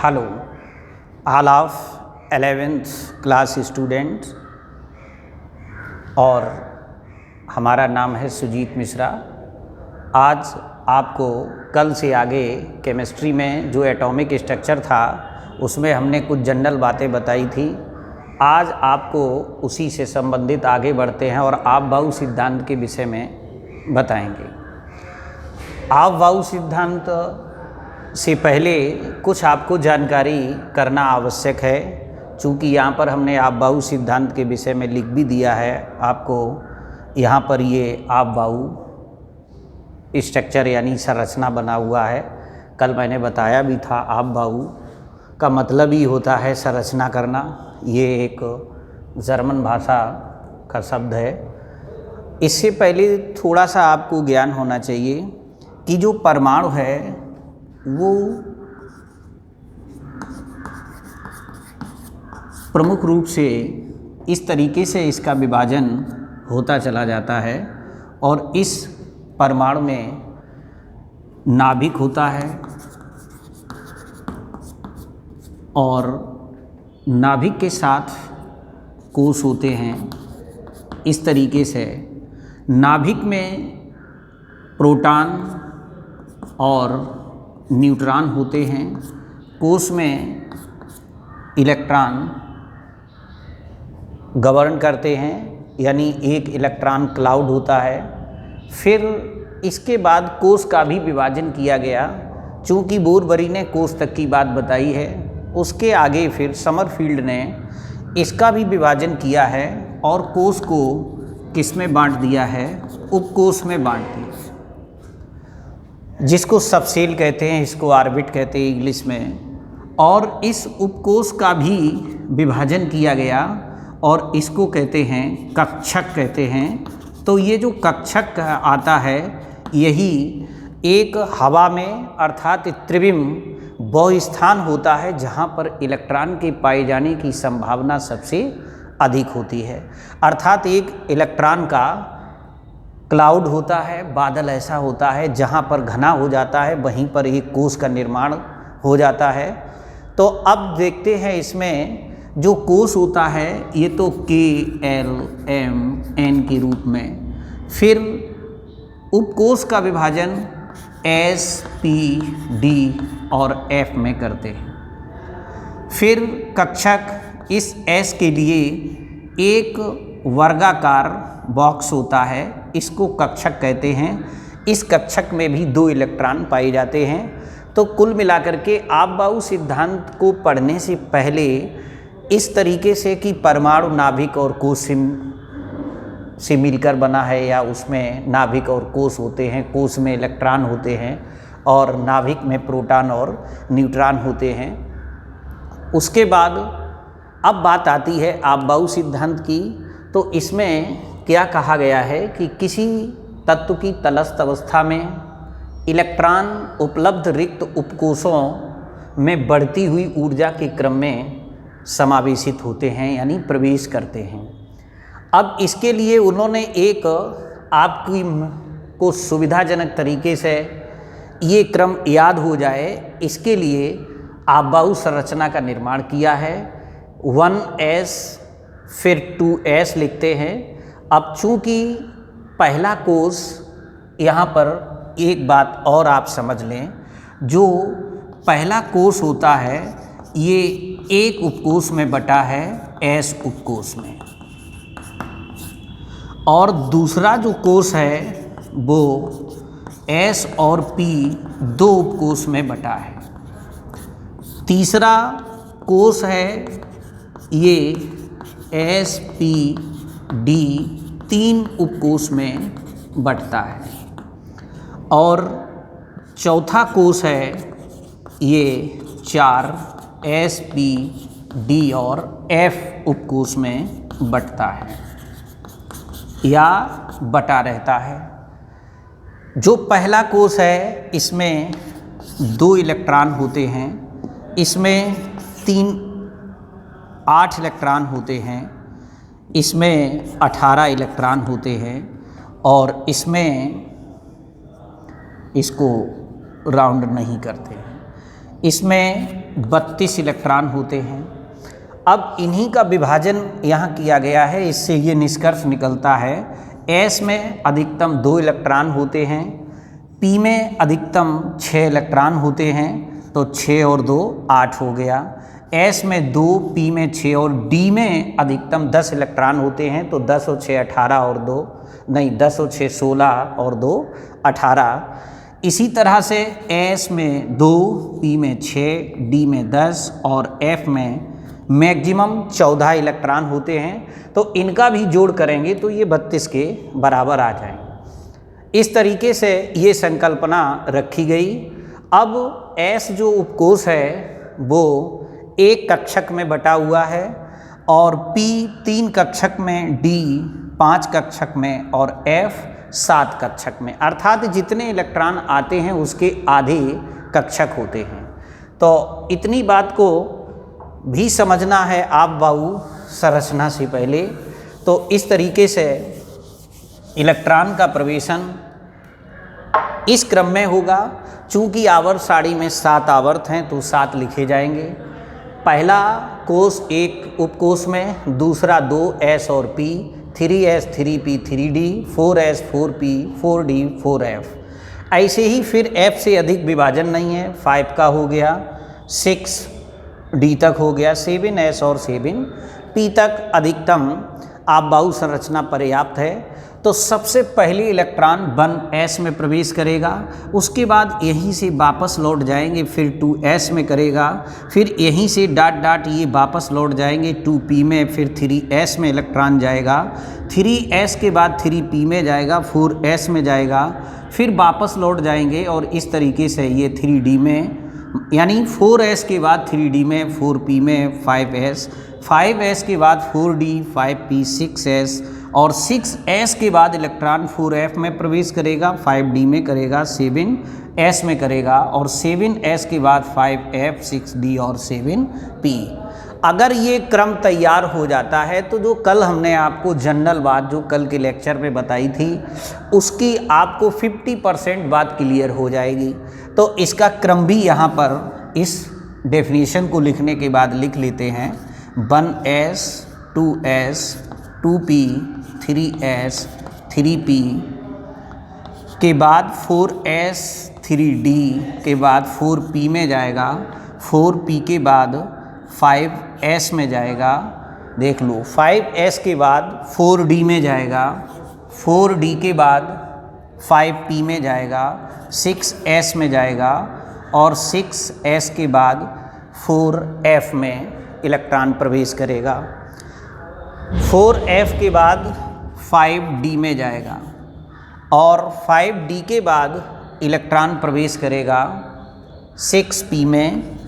Hello, all of 11th class students. और हमारा नाम है सुजीत मिश्रा। आज आपको कल से आगे केमिस्ट्री में जो एटॉमिक स्ट्रक्चर था उसमें हमने कुछ जनरल बातें बताई थी। आज आपको उसी से संबंधित आगे बढ़ते हैं और आपबाऊ सिद्धांत के विषय में बताएंगे। आपबाऊ सिद्धांत से पहले कुछ आपको जानकारी करना आवश्यक है, चूँकि यहाँ पर हमने आपबाऊ सिद्धांत के विषय में लिख भी दिया है आपको। यहाँ पर ये आपबाऊ स्ट्रक्चर यानी संरचना बना हुआ है। कल मैंने बताया भी था आपबाऊ का मतलब ही होता है संरचना करना। ये एक जर्मन भाषा का शब्द है। इससे पहले थोड़ा सा आपको ज्ञान होना चाहिए कि जो परमाणु है वो प्रमुख रूप से इस तरीके से इसका विभाजन होता चला जाता है और इस परमाणु में नाभिक होता है और नाभिक के साथ कोश होते हैं। इस तरीके से नाभिक में प्रोटॉन और न्यूट्रॉन होते हैं। कोश में इलेक्ट्रॉन गवर्न करते हैं, यानी एक इलेक्ट्रॉन क्लाउड होता है। फिर इसके बाद कोश का भी विभाजन किया गया। चूँकि बोरबरी ने कोश तक की बात बताई है, उसके आगे फिर समरफील्ड ने इसका भी विभाजन किया है और कोश को किस में बांट दिया है, उपकोश में बांट दिया, जिसको सबसेल कहते हैं, इसको ऑर्बिट कहते हैं इंग्लिश में। और इस उपकोश का भी विभाजन किया गया और इसको कहते हैं कक्षक कहते हैं। तो ये जो कक्षक आता है यही एक हवा में अर्थात त्रिविम वह स्थान होता है जहाँ पर इलेक्ट्रॉन के पाए जाने की संभावना सबसे अधिक होती है। अर्थात एक इलेक्ट्रॉन का क्लाउड होता है, बादल ऐसा होता है जहाँ पर घना हो जाता है, वहीं पर एक कोश का निर्माण हो जाता है। तो अब देखते हैं इसमें जो कोश होता है ये तो KLMN के रूप में, फिर उपकोश का विभाजन SPD और F में करते हैं। फिर कक्षक इस S के लिए एक वर्गाकार बॉक्स होता है, इसको कक्षक कहते हैं। इस कक्षक में भी 2 इलेक्ट्रॉन पाए जाते हैं। तो कुल मिलाकर के आपबाऊ सिद्धांत को पढ़ने से पहले इस तरीके से कि परमाणु नाभिक और कोश से मिलकर बना है, या उसमें नाभिक और कोश होते हैं, कोश में इलेक्ट्रॉन होते हैं और नाभिक में प्रोटॉन और न्यूट्रॉन होते हैं। उसके बाद अब बात आती है आपबाऊ सिद्धांत की। तो इसमें क्या कहा गया है कि किसी तत्व की तटस्थ अवस्था में इलेक्ट्रॉन उपलब्ध रिक्त उपकोशों में बढ़ती हुई ऊर्जा के क्रम में समावेशित होते हैं, यानी प्रवेश करते हैं। अब इसके लिए उन्होंने एक आपकी को सुविधाजनक तरीके से ये क्रम याद हो जाए, इसके लिए आपबाऊ संरचना का निर्माण किया है। 1s फिर 2s लिखते हैं। अब चूँकि पहला कोश, यहाँ पर एक बात और आप समझ लें, जो पहला कोश होता है ये एक उपकोश में बटा है, S उपकोश में, और दूसरा जो कोश है वो S और P 2 उपकोश में बटा है। तीसरा कोश है ये SPD 3 उपकोश में बंटता है। और चौथा कोश है ये 4 SPD और F उपकोश में बंटता है या बटा रहता है। जो पहला कोश है इसमें 2 इलेक्ट्रॉन होते हैं, इसमें 8 इलेक्ट्रॉन होते हैं, इसमें 18 इलेक्ट्रॉन होते हैं और इसमें इसको राउंड नहीं करते हैं। इसमें 32 इलेक्ट्रॉन होते हैं। अब इन्हीं का विभाजन यहाँ किया गया है, इससे ये निष्कर्ष निकलता है S में अधिकतम 2 इलेक्ट्रॉन होते हैं, P में अधिकतम 6 इलेक्ट्रॉन होते हैं, तो 6 और 2 8 हो गया। S में 2, P में 6 और D में अधिकतम 10 इलेक्ट्रॉन होते हैं, तो 10 और 6 18 और 2 नहीं 10 और 6 16 और 2 18। इसी तरह से S में 2, P में 6, D में 10 और F में मैक्सिमम 14 इलेक्ट्रॉन होते हैं। तो इनका भी जोड़ करेंगे तो ये 32 के बराबर आ जाएंगे। इस तरीके से ये संकल्पना रखी गई। अब S जो उपकोष है वो एक कक्षक में बटा हुआ है और P 3 कक्षक में, D 5 कक्षक में और F 7 कक्षक में, अर्थात जितने इलेक्ट्रॉन आते हैं उसके आधे कक्षक होते हैं। तो इतनी बात को भी समझना है आप बाबू संरचना से पहले। तो इस तरीके से इलेक्ट्रॉन का प्रवेशन इस क्रम में होगा। चूंकि आवर्त सारणी में 7 आवर्त हैं तो 7 लिखे जाएंगे। पहला कोष एक उपकोष में, दूसरा 2S और P, 3S 3P 3D, 4S 4P 4D 4F। ऐसे ही फिर F से अधिक विभाजन नहीं है, 5 का हो गया, 6D तक हो गया, 7S और 7P तक अधिकतम आप बाहु संरचना पर्याप्त है। तो सबसे पहले इलेक्ट्रॉन 1S में प्रवेश करेगा, उसके बाद यहीं से वापस लौट जाएंगे, फिर 2S में करेगा, फिर यहीं से डॉट डॉट ये वापस लौट जाएंगे 2P में, फिर 3S में इलेक्ट्रॉन जाएगा, 3S के बाद 3P में जाएगा, 4S में जाएगा, फिर वापस लौट जाएंगे और इस तरीके से ये 3D में, यानी 4S के बाद 3D में, 4P में 5S, 5S के बाद 4D, 5P 6S और 6S के बाद इलेक्ट्रॉन 4F में प्रवेश करेगा, 5D में करेगा, 7S में करेगा और 7S के बाद 5F, 6D और 7P। अगर ये क्रम तैयार हो जाता है तो जो कल हमने आपको जनरल बात जो कल के लेक्चर में बताई थी उसकी आपको 50% बात क्लियर हो जाएगी। तो इसका क्रम भी यहाँ पर इस डेफिनेशन को लिखने के बाद लिख लेते हैं। 1S 2S 2P 3S 3P के बाद 4S 3D के बाद 4P में जाएगा, 4P के बाद 5S में जाएगा, देख लो 5S के बाद 4D में जाएगा, 4D के बाद 5P में जाएगा, 6S में जाएगा और 6S के बाद 4F में इलेक्ट्रॉन प्रवेश करेगा, 4F के बाद 5D में जाएगा और 5D के बाद इलेक्ट्रॉन प्रवेश करेगा 6P में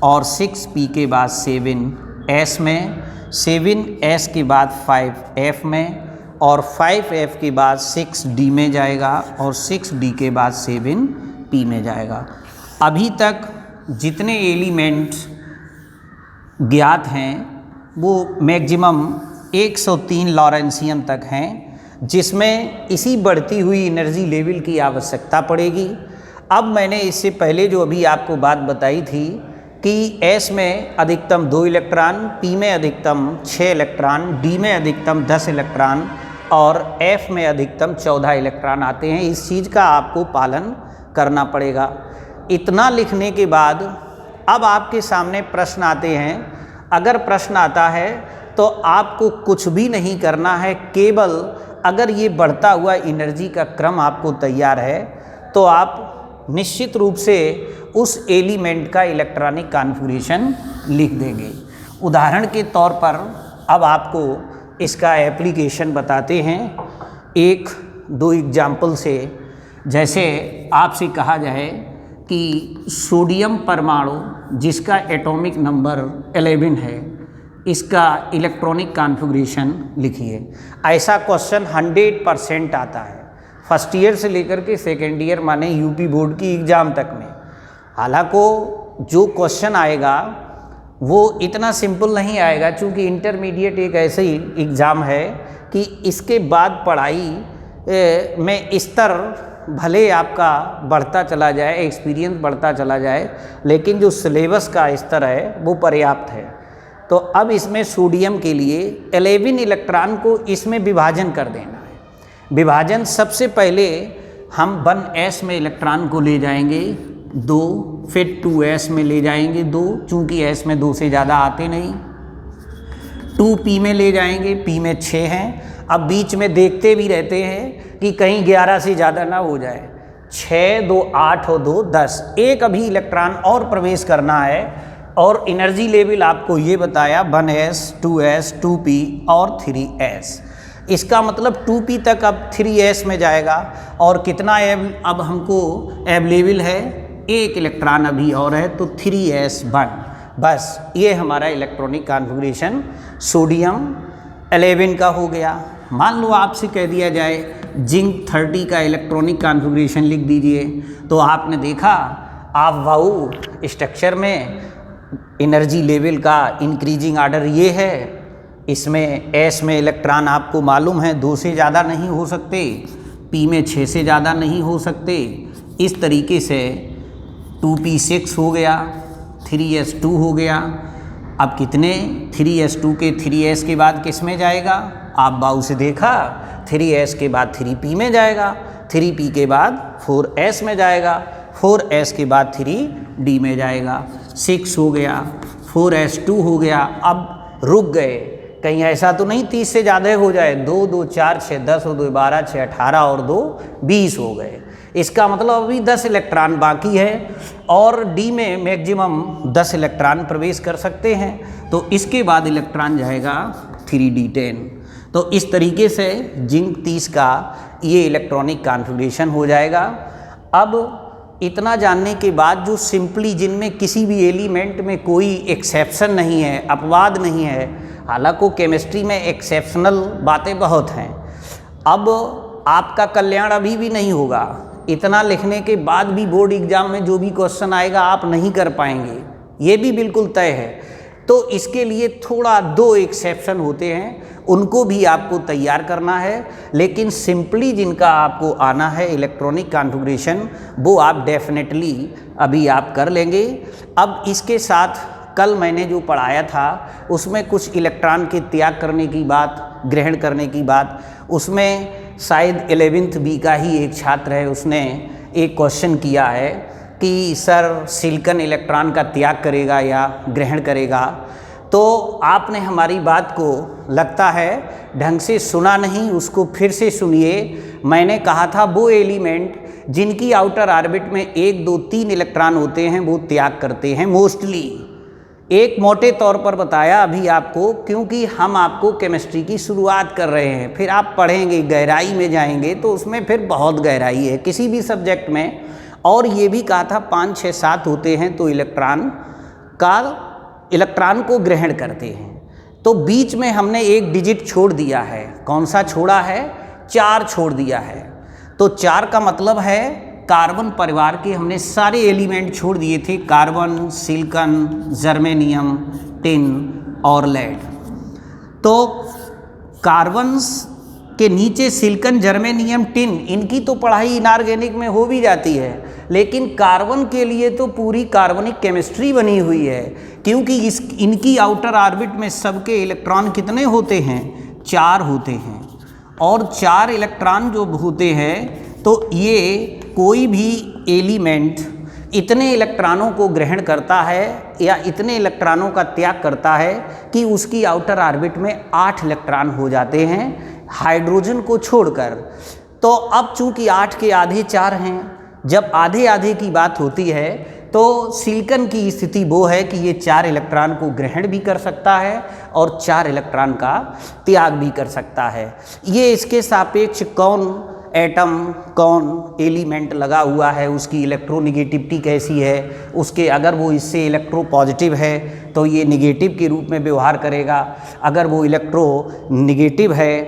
और 6P के बाद 7S में, 7S के बाद 5F में और 5F के बाद 6D में जाएगा और 6D के बाद 7P में जाएगा। अभी तक जितने एलिमेंट्स ज्ञात हैं वो मैक्सिमम 103 लॉरेंसियन तक हैं, जिसमें इसी बढ़ती हुई एनर्जी लेवल की आवश्यकता पड़ेगी। अब मैंने इससे पहले जो अभी आपको बात बताई थी कि S में अधिकतम 2 इलेक्ट्रॉन, P में अधिकतम 6 इलेक्ट्रॉन, D में अधिकतम 10 इलेक्ट्रॉन और F में अधिकतम 14 इलेक्ट्रॉन आते हैं। इस चीज़ का आपको पालन करना पड़ेगा। इतना लिखने के बाद अब आपके सामने प्रश्न आते हैं। अगर प्रश्न आता है तो आपको कुछ भी नहीं करना है, केवल अगर ये बढ़ता हुआ एनर्जी का क्रम आपको तैयार है तो आप निश्चित रूप से उस एलिमेंट का इलेक्ट्रॉनिक कॉन्फ़िगरेशन लिख देंगे। उदाहरण के तौर पर अब आपको इसका एप्लीकेशन बताते हैं 1-2 एग्जाम्पल से। जैसे आपसे कहा जाए कि सोडियम परमाणु जिसका एटॉमिक नंबर 11 है, इसका इलेक्ट्रॉनिक कॉन्फ़िगरेशन लिखिए। ऐसा क्वेश्चन 100% आता है फर्स्ट ईयर से लेकर के सेकेंड ईयर माने यूपी बोर्ड की एग्ज़ाम तक में। हालांकि जो क्वेश्चन आएगा वो इतना सिंपल नहीं आएगा, चूँकि इंटरमीडिएट एक ऐसे एग्ज़ाम है कि इसके बाद पढ़ाई में स्तर भले आपका बढ़ता चला जाए, एक्सपीरियंस बढ़ता चला जाए, लेकिन जो सिलेबस का स्तर है वो पर्याप्त है। तो अब इसमें सोडियम के लिए 11 इलेक्ट्रॉन को इसमें विभाजन कर देना है। विभाजन सबसे पहले हम 1s में इलेक्ट्रॉन को ले जाएंगे 2, फिर 2s में ले जाएंगे 2, चूँकि s में 2 से ज़्यादा आते नहीं, 2p में ले जाएंगे, p में 6 हैं। अब बीच में देखते भी रहते हैं कि कहीं 11 से ज़्यादा ना हो जाए। 6, 2, 8 और 2, 10, एक अभी इलेक्ट्रॉन और प्रवेश करना है और एनर्जी लेवल आपको ये बताया 1s, 2s, 2p और 3s। इसका मतलब 2p तक अब 3s में जाएगा और कितना अब हमको अवेलेबल है, एक इलेक्ट्रॉन अभी और है, तो 3s1। बस ये हमारा इलेक्ट्रॉनिक कॉन्फ़िगरेशन सोडियम 11 का हो गया। मान लो आपसे कह दिया जाए जिंक 30 का इलेक्ट्रॉनिक कॉन्फ़िगरेशन लिख दीजिए, तो आपने देखा आप वाउ स्ट्रक्चर में एनर्जी लेवल का इंक्रीजिंग आर्डर ये है। इसमें एस में इलेक्ट्रॉन आपको मालूम है 2 से ज़्यादा नहीं हो सकते, पी में 6 से ज़्यादा नहीं हो सकते। इस तरीके से 2p6 हो गया, 3s2 हो गया। अब कितने 3s2 के 3s के बाद किस में जाएगा, आप बाऊ से देखा 3s के बाद 3p में जाएगा, 3p के बाद 4s में जाएगा, 4s के बाद 3d में जाएगा। 6 हो गया, 4s2 हो गया। अब रुक गए, कहीं ऐसा तो नहीं 30 से ज़्यादा हो जाए, 2, 2, 4, 6, 10 और 2, 12, 6, 18 और 2, 20 हो गए। इसका मतलब अभी 10 इलेक्ट्रॉन बाकी है और डी में मैक्सिमम 10 इलेक्ट्रॉन प्रवेश कर सकते हैं। तो इसके बाद इलेक्ट्रॉन जाएगा 3d10। तो इस तरीके से जिंक 30 का ये इलेक्ट्रॉनिक कॉन्फ़िगरेशन हो जाएगा। अब इतना जानने के बाद जो सिंपली जिनमें किसी भी एलिमेंट में कोई एक्सेप्शन नहीं है, अपवाद नहीं है, हालांकि केमिस्ट्री में एक्सेप्शनल बातें बहुत हैं। अब आपका कल्याण अभी भी नहीं होगा, इतना लिखने के बाद भी बोर्ड एग्जाम में जो भी क्वेश्चन आएगा आप नहीं कर पाएंगे, ये भी बिल्कुल तय है। तो इसके लिए थोड़ा 2 एक्सेप्शन होते हैं, उनको भी आपको तैयार करना है। लेकिन सिंपली जिनका आपको आना है इलेक्ट्रॉनिक कॉन्फ़िगरेशन, वो आप डेफिनेटली अभी आप कर लेंगे। अब इसके साथ कल मैंने जो पढ़ाया था उसमें कुछ इलेक्ट्रॉन के त्याग करने की बात, ग्रहण करने की बात, उसमें शायद 11th बी का ही एक छात्र है, उसने एक क्वेश्चन किया है कि सर सिलिकॉन इलेक्ट्रॉन का त्याग करेगा या ग्रहण करेगा। तो आपने हमारी बात को लगता है ढंग से सुना नहीं, उसको फिर से सुनिए। मैंने कहा था वो एलिमेंट जिनकी आउटर ऑर्बिट में 1, 2, 3 इलेक्ट्रॉन होते हैं वो त्याग करते हैं मोस्टली। एक मोटे तौर पर बताया अभी आपको, क्योंकि हम आपको केमिस्ट्री की शुरुआत कर रहे हैं। फिर आप पढ़ेंगे, गहराई में जाएंगे तो उसमें फिर बहुत गहराई है किसी भी सब्जेक्ट में। और ये भी कहा था 5, 6, 7 होते हैं तो इलेक्ट्रॉन को ग्रहण करते हैं। तो बीच में हमने एक डिजिट छोड़ दिया है। कौन सा छोड़ा है? 4 छोड़ दिया है। तो 4 का मतलब है कार्बन परिवार के हमने सारे एलिमेंट छोड़ दिए थे, कार्बन, सिलिकॉन, जर्मेनियम, टिन और लेड। तो कार्बन के नीचे सिलिकॉन, जर्मेनियम, टिन, इनकी तो पढ़ाई इनऑर्गेनिक में हो भी जाती है, लेकिन कार्बन के लिए तो पूरी कार्बनिक केमिस्ट्री बनी हुई है, क्योंकि इनकी आउटर ऑर्बिट में सबके इलेक्ट्रॉन कितने होते हैं? 4 होते हैं। और 4 इलेक्ट्रॉन जो होते हैं तो ये कोई भी एलिमेंट इतने इलेक्ट्रॉनों को ग्रहण करता है या इतने इलेक्ट्रॉनों का त्याग करता है कि उसकी आउटर ऑर्बिट में 8 इलेक्ट्रॉन हो जाते हैं हाइड्रोजन को छोड़कर। तो अब चूंकि 8 के आधे 4 हैं, जब आधे आधे की बात होती है तो सिलिकॉन की स्थिति वो है कि ये 4 इलेक्ट्रॉन को ग्रहण भी कर सकता है और 4 इलेक्ट्रॉन का त्याग भी कर सकता है। ये इसके सापेक्ष कौन एटम, कौन एलिमेंट लगा हुआ है, उसकी इलेक्ट्रोनिगेटिविटी कैसी है, उसके अगर वो इससे इलेक्ट्रो पॉजिटिव है तो ये निगेटिव के रूप में व्यवहार करेगा, अगर वो इलेक्ट्रो निगेटिव है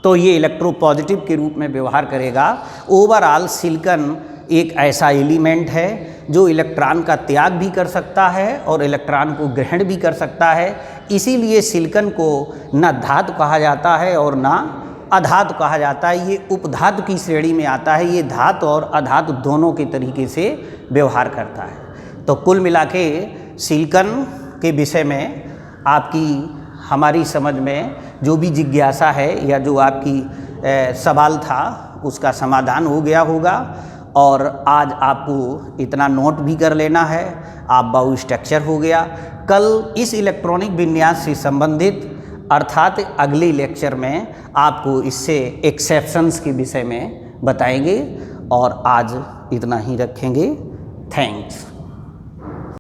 तो ये इलेक्ट्रो पॉजिटिव के रूप में व्यवहार करेगा। ओवरऑल सिलिकॉन एक ऐसा एलिमेंट है जो इलेक्ट्रॉन का त्याग भी कर सकता है और इलेक्ट्रॉन को ग्रहण भी कर सकता है। इसीलिए सिलिकॉन को न धातु कहा जाता है और ना अधातु कहा जाता है। ये उपधातु की श्रेणी में आता है। ये धातु और अधातु दोनों के तरीके से व्यवहार करता है। तो कुल मिला के सिलिकॉन के विषय में आपकी हमारी समझ में जो भी जिज्ञासा है या जो आपकी सवाल था उसका समाधान हो गया होगा। और आज आपको इतना नोट भी कर लेना है, आप बाउ स्ट्रक्चर हो गया। कल इस इलेक्ट्रॉनिक विन्यास से संबंधित अर्थात अगले लेक्चर में आपको इससे एक्सेप्शंस के विषय में बताएंगे। और आज इतना ही रखेंगे। थैंक्स।